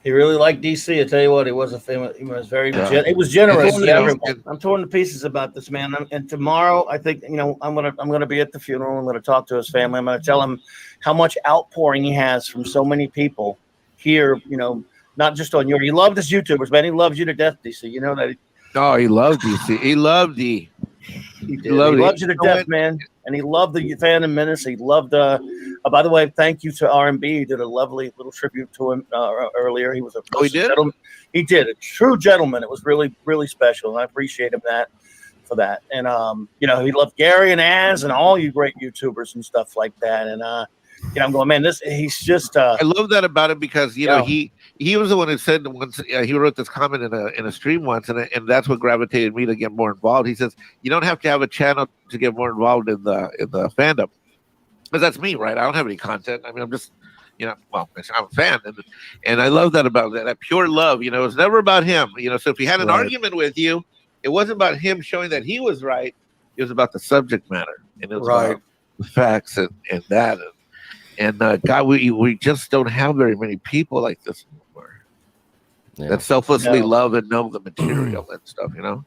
really liked DC. I tell you what, he was he was very he was generous to everyone. I'm torn to pieces about this man. And tomorrow, I think, you know, I'm gonna be at the funeral. I'm gonna talk to his family. I'm gonna tell him how much outpouring he has from so many people here. You know, not just on he loved his YouTubers, man. He loves you to death, DC. You know that. Oh, he loved DC. He loved the. He loves you to death, man. And he loved the Phantom Menace. He loved. By the way, thank you to R&B. He did a lovely little tribute to him earlier. He was a he did. Gentleman. He did, a true gentleman. It was really, really special, and I appreciate him for that. And you know, he loved Gary and Az and all you great YouTubers and stuff like that. And you know, I'm going, man, he's just. I love that about him because you know he was the one who said once he wrote this comment in a stream once, and that's what gravitated me to get more involved. He says you don't have to have a channel to get more involved in the fandom, because that's me, right? I don't have any content. I mean, I'm just, you know, well, I'm a fan, and I love that about that pure love. You know, it's never about him. You know, so if he had an argument with you, it wasn't about him showing that he was right. It was about the subject matter, and it was about the facts and that. And God, we just don't have very many people like this anymore that selflessly love and know the material and stuff. You know?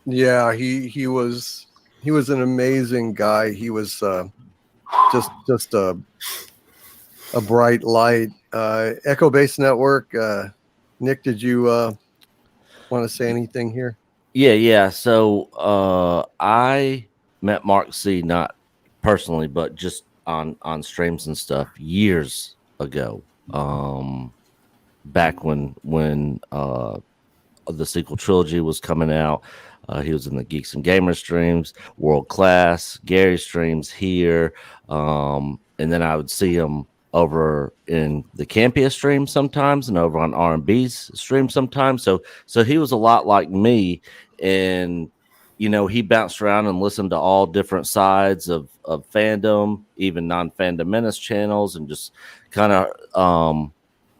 Yeah, he was an amazing guy. He was just a bright light. Echo Base Network. Nick, did you want to say anything here? Yeah. So I met Mark C, not personally, but just on streams and stuff years ago, back when the sequel trilogy was coming out. He was in the Geeks and Gamers streams, World Class, Gary streams here, and then I would see him over in the Campia stream sometimes, and over on R&B's stream sometimes. So he was a lot like me, and you know, he bounced around and listened to all different sides of fandom, even non-Fandom Menace channels, and just kind of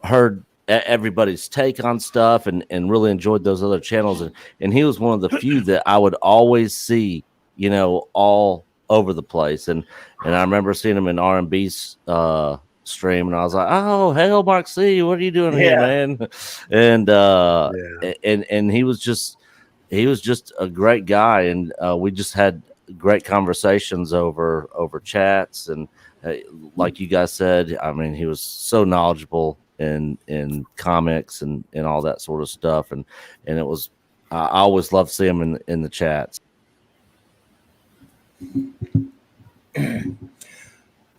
heard everybody's take on stuff and really enjoyed those other channels. And he was one of the few that I would always see, you know, all over the place. And I remember seeing him in R&B's stream, and I was like, oh, hey, Mark C, what are you doing here, man? And and he was just a great guy, and we just had great conversations over chats, and like you guys said, I mean, he was so knowledgeable in comics and all that sort of stuff, and it was I always loved seeing him in the chats.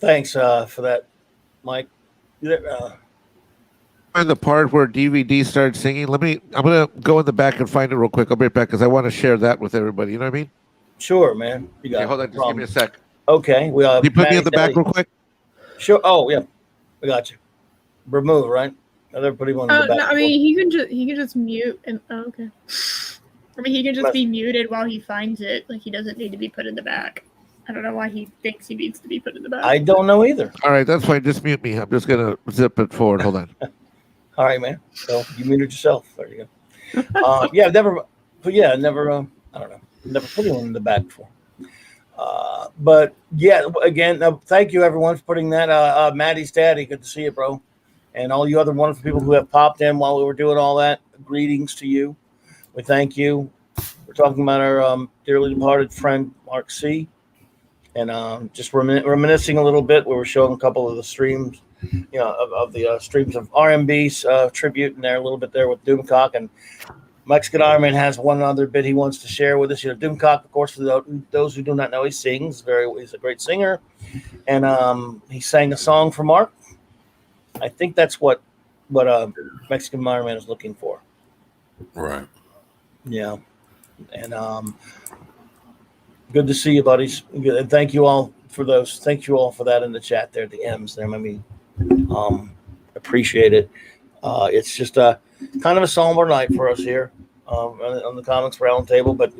Thanks for that, Mike. Find the part where DVD started singing. I'm gonna go in the back and find it real quick. I'll be right back because I want to share that with everybody. You know what I mean? Sure, man. You got Okay, it. hold No on, just give me a problem. sec. Okay, we You put me Maddie in the back Daddy. real quick. Sure. Oh yeah, we got you. Remove, right? They're putting one in the back. No, I mean he can just mute and okay. I mean he can just be muted while he finds it. Like he doesn't need to be put in the back. I don't know why he thinks he needs to be put in the back. I don't know either. All right, that's fine. Just mute me. I'm just gonna zip it forward. Hold on. All right, man. So you muted yourself. There you go. Yeah, never. But yeah, never. I don't know. Never put anyone in the back before. But yeah, again, thank you everyone for putting that. Maddie's daddy, good to see you, bro, and all you other wonderful people who have popped in while we were doing all that. Greetings to you. We thank you. We're talking about our dearly departed friend Mark C. And just reminiscing a little bit. We were showing a couple of the streams, of the streams of RMB's tribute in there a little bit there with Doomcock, and Mexican Iron Man has one other bit he wants to share with us. Doomcock, of course, for those who do not know, he sings. He's a great singer, and he sang a song for Mark. I think that's what Mexican Iron Man is looking for. Right. Yeah, and good to see you, buddies. And thank you all for those. Thank you all for that in the chat there, the M's there. I mean, appreciate it. It's just a kind of a somber night for us here on the Comics Roundtable. But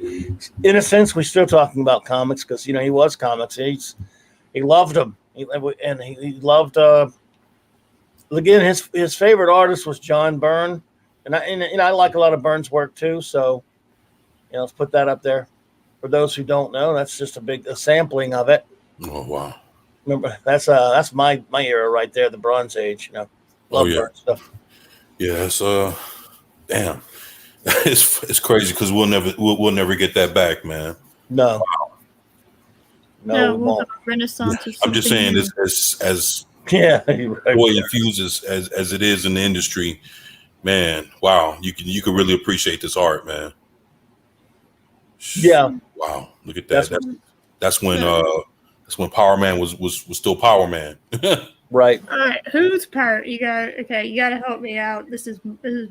in a sense, we're still talking about comics because he was comics. He loved them, he loved. Again, his favorite artist was John Byrne, and I like a lot of Byrne's work too. So let's put that up there. For those who don't know, that's just a sampling of it. Oh wow! Remember, that's my era right there, the Bronze Age. Love Byrne stuff. Yeah, it's damn, it's crazy because we'll never get that back, man. No, wow. No, we we'll won't. have a renaissance. Or I'm just saying, as yeah, boy infused as it is in the industry, man. Wow, you can really appreciate this art, man. Yeah. Wow, look at that. That's when Power Man was still Power Man. Right. All right, who's Power? You gotta help me out. This is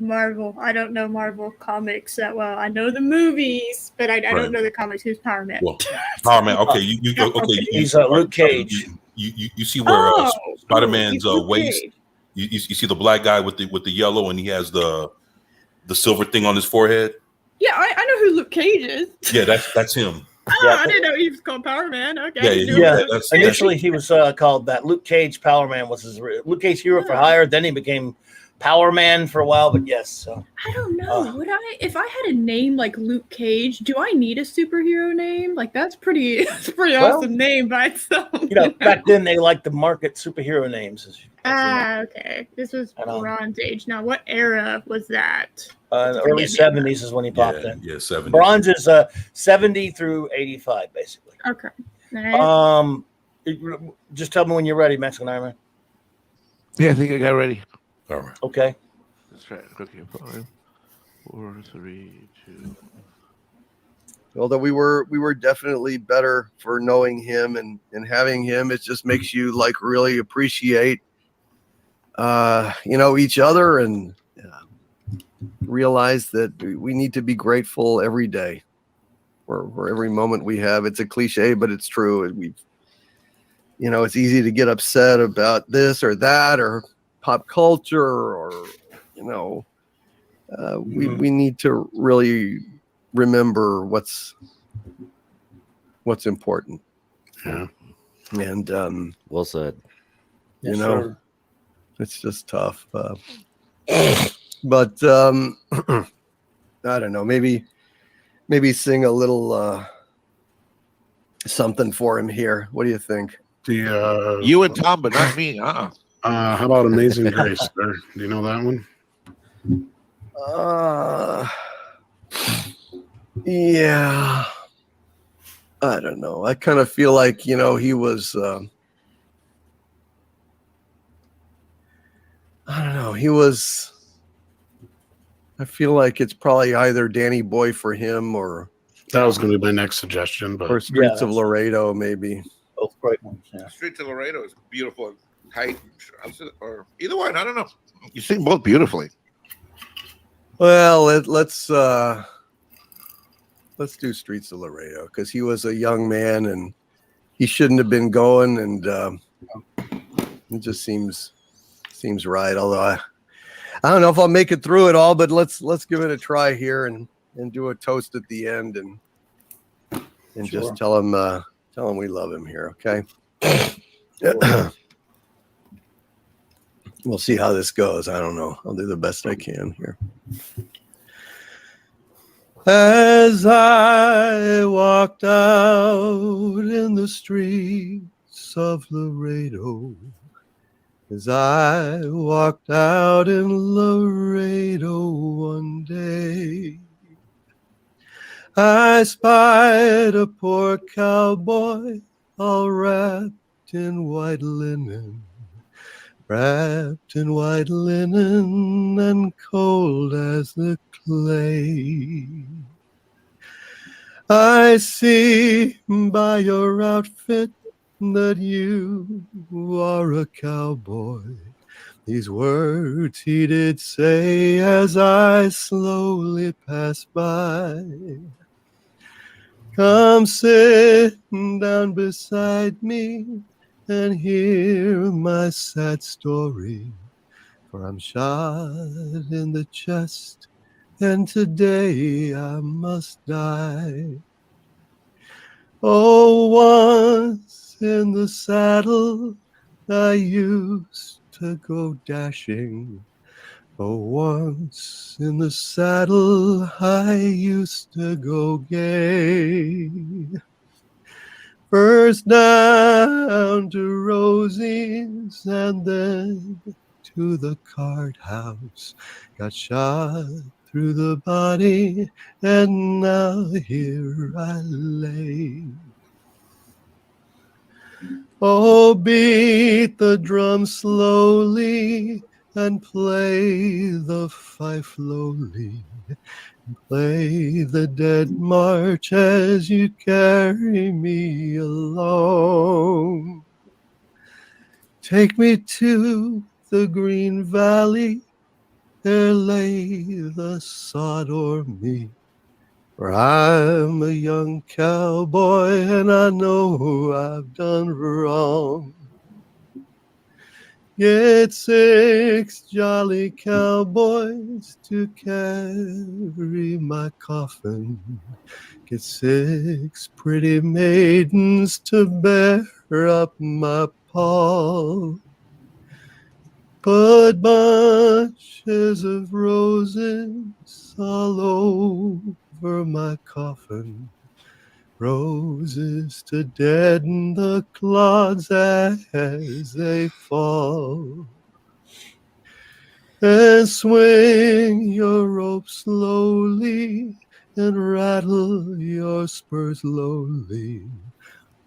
Marvel. I don't know Marvel comics that well. I know the movies, but I don't know the comics. Who's Power Man? Well, Power Man. Okay, you okay? He's Luke Cage. You see where Spider-Man's waist. You see the black guy with the yellow, and he has the silver thing on his forehead. Yeah, I know who Luke Cage is. Yeah, that's him. Oh, I didn't know he was called Power Man. Okay. Yeah. Initially, he was called that. Luke Cage Power Man was his Luke Cage Hero for Hire. Then he became Power Man for a while. But yes, so I don't know. If I had a name like Luke Cage, do I need a superhero name? Like that's pretty awesome name by itself. Back then they liked to market superhero names. Okay. This was Bronze Age. Now, what era was that? The early 70s is when he popped in. Yeah, 70s. Bronze is 70 through 85, basically. Okay. All right. Just tell me when you're ready, Mexican Iron Man. Yeah, I think I got ready. All right. Okay. Let's try it. Okay, 5, 4, 3, 2. Although we were definitely better for knowing him and having him, it just makes you like really appreciate each other and realize that we need to be grateful every day for every moment we have. It's a cliche, but it's true. It's easy to get upset about this or that or pop culture or we need to really remember what's important. Yeah. And well said. It's just tough. But I don't know, maybe sing a little something for him here. What do you think? You and Tom, but not me. How about Amazing Grace? Sir? Do you know that one? Yeah. I don't know. I kind of feel like, he was I don't know. I feel like it's probably either Danny Boy for him or that was going to be my next suggestion, but or Streets of Laredo, maybe. Oh, both great ones. Yeah. Streets of Laredo is beautiful and tight, or either one. I don't know. You sing both beautifully. Well, let's do Streets of Laredo because he was a young man and he shouldn't have been going, and it just seems right. Although I don't know if I'll make it through it all, but let's give it a try here and do a toast at the end and Sure. just tell him we love him here. Okay. We'll see how this goes. I don't know. I'll do the best I can here. As I walked out in the streets of Laredo, as I walked out in Laredo one day, I spied a poor cowboy all wrapped in white linen, and cold as the clay. I see by your outfit that you are a cowboy. These words he did say as I slowly passed by. Come sit down beside me and hear my sad story, for I'm shot in the chest and today I must die. Oh, once in the saddle I used to go dashing. Oh, once in the saddle I used to go gay. First down to Rosie's and then to the card house. Got shot through the body and now here I lay. Oh, beat the drum slowly and play the fife lowly. Play the dead march as you carry me along. Take me to the green valley, there lay the sod o'er me. For I'm a young cowboy and I know I've done wrong. Get 6 jolly cowboys to carry my coffin. Get 6 pretty maidens to bear up my pall. Put bunches of roses all over my coffin. Roses to deaden the clods as they fall. And swing your rope slowly and rattle your spurs lowly.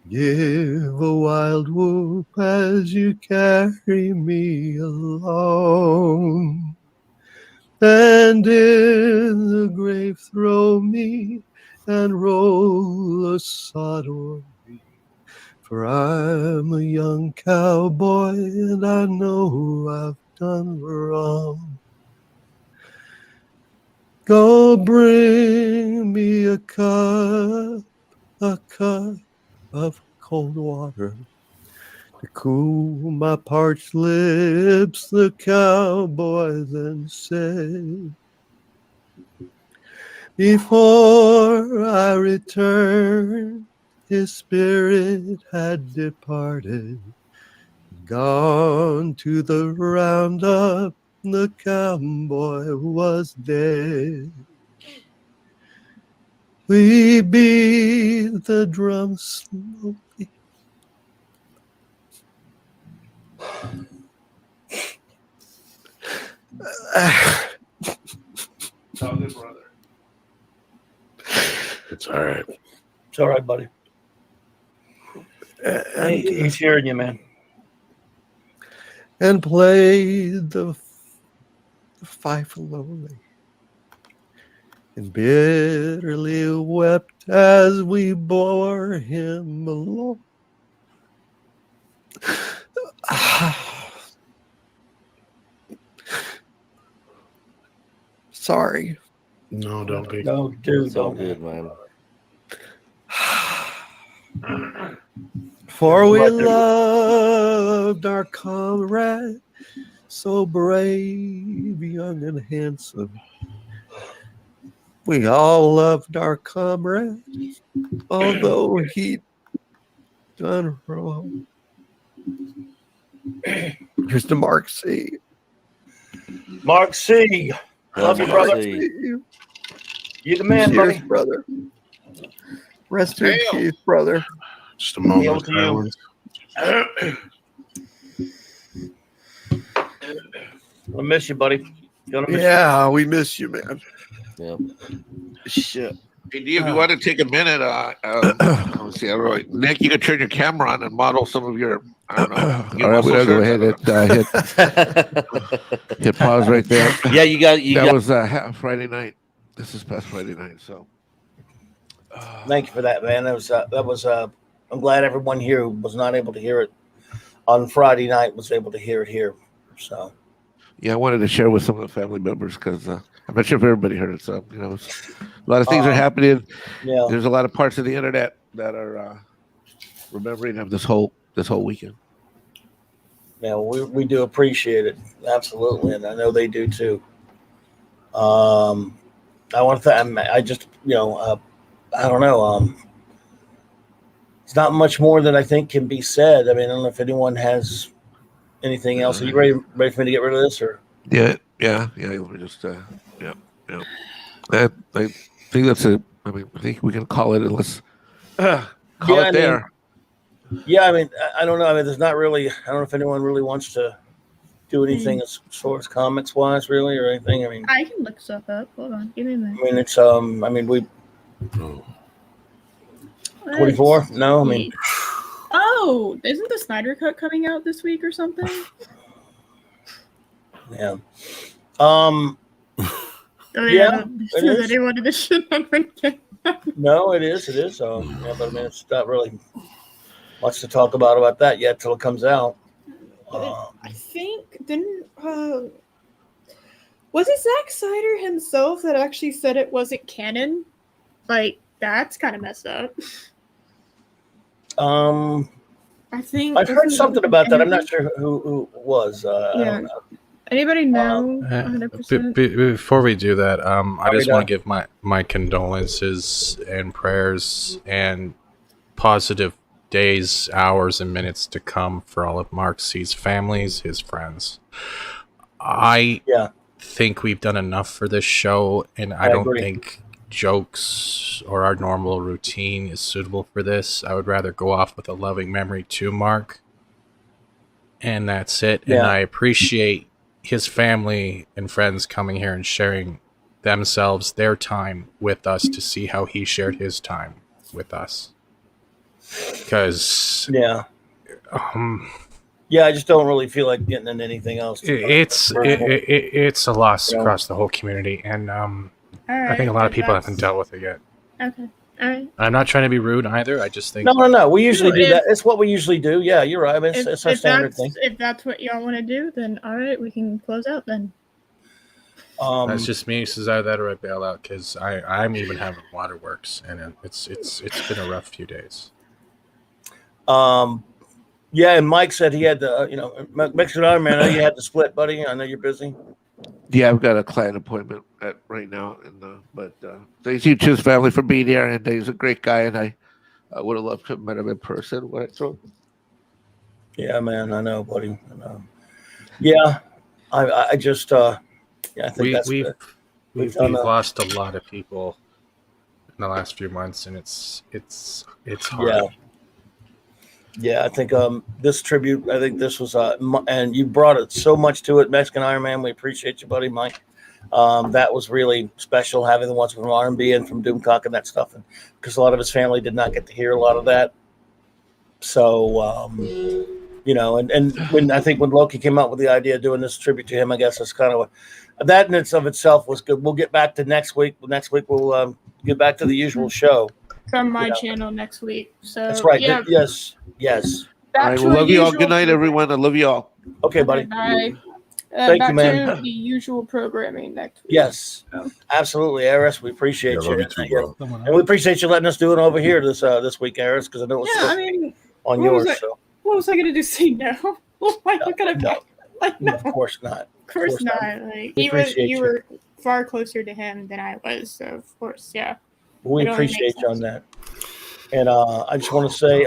Give a wild whoop as you carry me along. And in the grave throw me and roll a sod o'er me. For I'm a young cowboy and I know I've done wrong. Go bring me a cup of cold water to cool my parched lips, the cowboy then said. Before I returned, his spirit had departed, gone to the roundup, the cowboy was dead. We beat the drum slowly. Sound good, brother. It's all right. It's all right, buddy. He's hearing you, man. And played the fife lowly, and bitterly wept as we bore him along. Sorry. No, don't be. No, dude, It's all don't. good, man. For we loved our comrade, so brave, young and handsome. We all loved our comrade, although he'd done wrong. Here's to Mark C. Mark C. Love you, brother. You the man, Cheers, buddy. brother. Rest in peace, brother. Just a moment Hail of to you. silence. I miss you, buddy. Gonna miss Yeah, we miss you, man. Yep. Shit. Hey, D, if you want to take a minute, let's see, Nick, you can turn your camera on and model some of your. I don't know. All right, we're gonna go ahead and hit pause right there. Yeah, you got. That was Friday night. This is past Friday night, so. Thank you for that, man. That was. I'm glad everyone here who was not able to hear it on Friday night was able to hear it here. So. Yeah, I wanted to share with some of the family members because I'm not sure if everybody heard it. So a lot of things are happening. Yeah. There's a lot of parts of the internet that are remembering of this whole weekend. Yeah, we do appreciate it, absolutely, and I know they do too. I want to. I just, I don't know. It's not much more that I think can be said. I mean, I don't know if anyone has anything else. Are you ready for me to get rid of this, or? Yeah. We're just yeah. I think that's it. I mean, I think we can call it. Let's call it there. Yeah, I mean, I don't know. I mean, there's not really. I don't know if anyone really wants to do anything as far as comments wise, really, or anything. I mean, I can look stuff up. Hold on, give me a minute. I mean, it's I mean, we 24. No, I mean, Oh, isn't the Snyder Cut coming out this week or something? yeah. Oh, Yeah, This it is is. anyone in the shit on again. No, it is. It is. Yeah, but I mean, it's not really much to talk about that yet till it comes out. I think was it Zack Snyder himself that actually said it wasn't canon? Like, that's kind of messed up. I think I've heard something about that. I'm not sure who it was. I Yeah. don't know. Anybody know? 100%. Before we do that, I just done? want to give my condolences and prayers and positive days, hours, and minutes to come for all of Mark C's families, his friends. I think we've done enough for this show, and I don't agree. think jokes or our normal routine is suitable for this. I would rather go off with a loving memory to Mark, and that's it. And Yeah. I appreciate his family and friends coming here and sharing themselves, their time with us to see how he shared his time with us. Because Yeah, I just don't really feel like getting into anything else. it's a loss across the whole community, and I think a lot of people haven't dealt with it yet. Okay. All right. I'm not trying to be rude either. I just think No. We usually do that. It's what we usually do. Yeah, you're right. I mean, it's our standard thing. If that's what y'all want to do, then all right, we can close out then. that's just me. This is either that or I bail out because I'm even having waterworks, and it's been a rough few days. Yeah, and Mike said he had the, Mexican Iron Man. I know you had to split, buddy. I know you're busy. Yeah, I've got a client appointment right now, but thank you to his family for being here, and he's a great guy, and I would have loved to have met him in person. Yeah, man, I know, buddy. I know. Yeah, I just, I think that's good. We've lost a lot of people in the last few months, and it's hard. Yeah, I think this tribute, I think this was, and you brought it so much to it, Mexican Iron Man. We appreciate you, buddy, Mike. That was really special, having the ones from R&B and from Doomcock and that stuff, because a lot of his family did not get to hear a lot of that. So, and when I think when Loki came out with the idea of doing this tribute to him, I guess that's kind of that in itself was good. We'll get back to next week. Next week we'll get back to the usual show. From my channel next week. So That's right. Yeah. Yes. All back right. to Well, our love you all. usual Good night, program. everyone. I love you all. Okay, buddy. Bye. Thank Back you, man. to the usual programming next week. Yes, So. absolutely, Aris. We appreciate Yeah, you. love you too, bro. And we appreciate you letting us do it over here this week, Aris, because I know it's Yeah, I mean, on what was yours. I- So what was I going to do? Say no? Why could I? no, Like, no. of course not. Of course not. Like We appreciate you were far closer to him than I was, so of course, yeah. We It only appreciate makes you on sense. that. And I just want to say,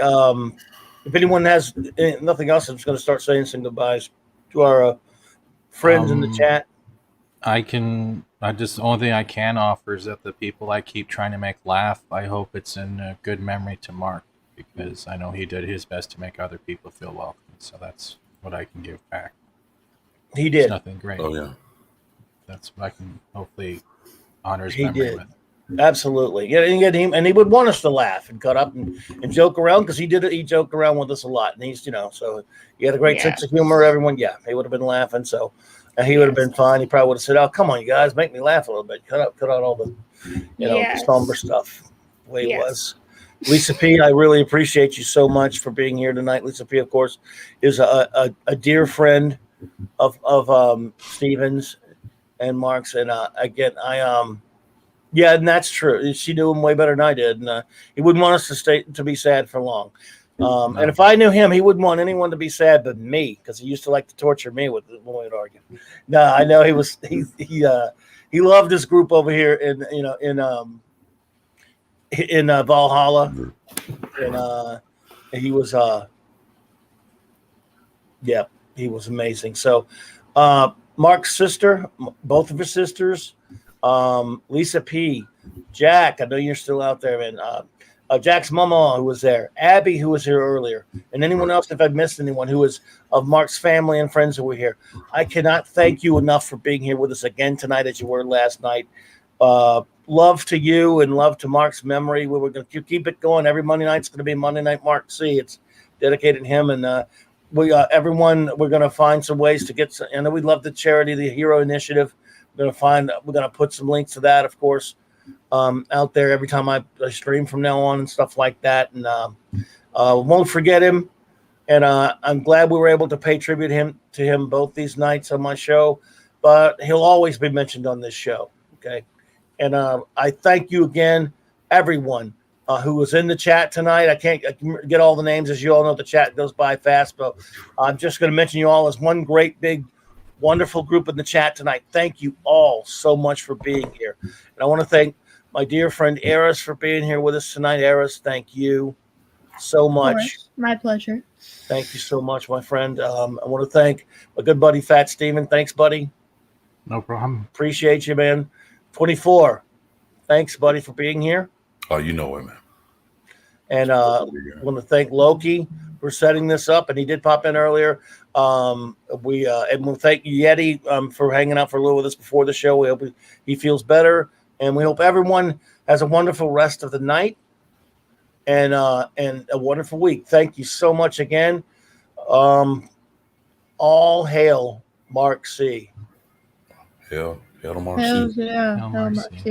if anyone has nothing else, I'm just going to start saying some goodbyes to our friends in the chat. The only thing I can offer is that the people I keep trying to make laugh, I hope it's in a good memory to Mark, because I know he did his best to make other people feel welcome. So that's what I can give back. He did. It's nothing great. Oh yeah. That's what I can hopefully honor his He memory did. with. Absolutely. Yeah, and he would want us to laugh and cut up and joke around, because he did it. He joked around with us a lot, and he's so he had a great sense of humor. Everyone, he would have been laughing. So he would have been fine. He probably would have said, "Oh, come on, you guys, make me laugh a little bit. Cut out all the somber stuff." The way it was. Lisa P, I really appreciate you so much for being here tonight. Lisa P, of course, is a dear friend of Stevens and Mark's, and again, yeah, and that's true. She knew him way better than I did, and he wouldn't want us to be sad for long. And if I knew him, he wouldn't want anyone to be sad but me, because he used to like to torture me when we would argue. No, I know he loved this group over here in Valhalla, and he was he was amazing. So Mark's sister, both of his sisters, Lisa P, Jack, I know you're still out there, man. Jack's mama, who was there, Abby, who was here earlier, and anyone else, if I missed anyone who was of Mark's family and friends who were here. I cannot thank you enough for being here with us again tonight, as you were last night. Love to you and love to Mark's memory. We were going to keep it going. Every Monday night's going to be Monday Night Mark C. It's dedicated to him, and everyone, we're going to find some ways to get. I know we love the charity, the Hero Initiative. We're going to put some links to that, of course, out there every time I stream from now on and stuff like that. And won't forget him. And I'm glad we were able to pay tribute to him both these nights on my show. But he'll always be mentioned on this show. Okay. And I thank you again, everyone who was in the chat tonight. I can't get all the names. As you all know, the chat goes by fast. But I'm just going to mention you all as one great, big, wonderful group in the chat tonight. Thank you all so much for being here. And I want to thank my dear friend Eris for being here with us tonight. Eris, thank you so much. My pleasure. Thank you so much, my friend. I want to thank my good buddy Fat Steven. Thanks, buddy. No problem. Appreciate you, man. 24. Thanks, buddy, for being here. Oh, you know it, man. And I want to thank Loki for setting this up, and he did pop in earlier. And we'll thank Yeti for hanging out for a little with us before the show. We hope he feels better, and we hope everyone has a wonderful rest of the night and a wonderful week. Thank you so much again. All hail Mark C. Hail to Mark Hells C. yeah. Hell, Hell, Marcy. Marcy.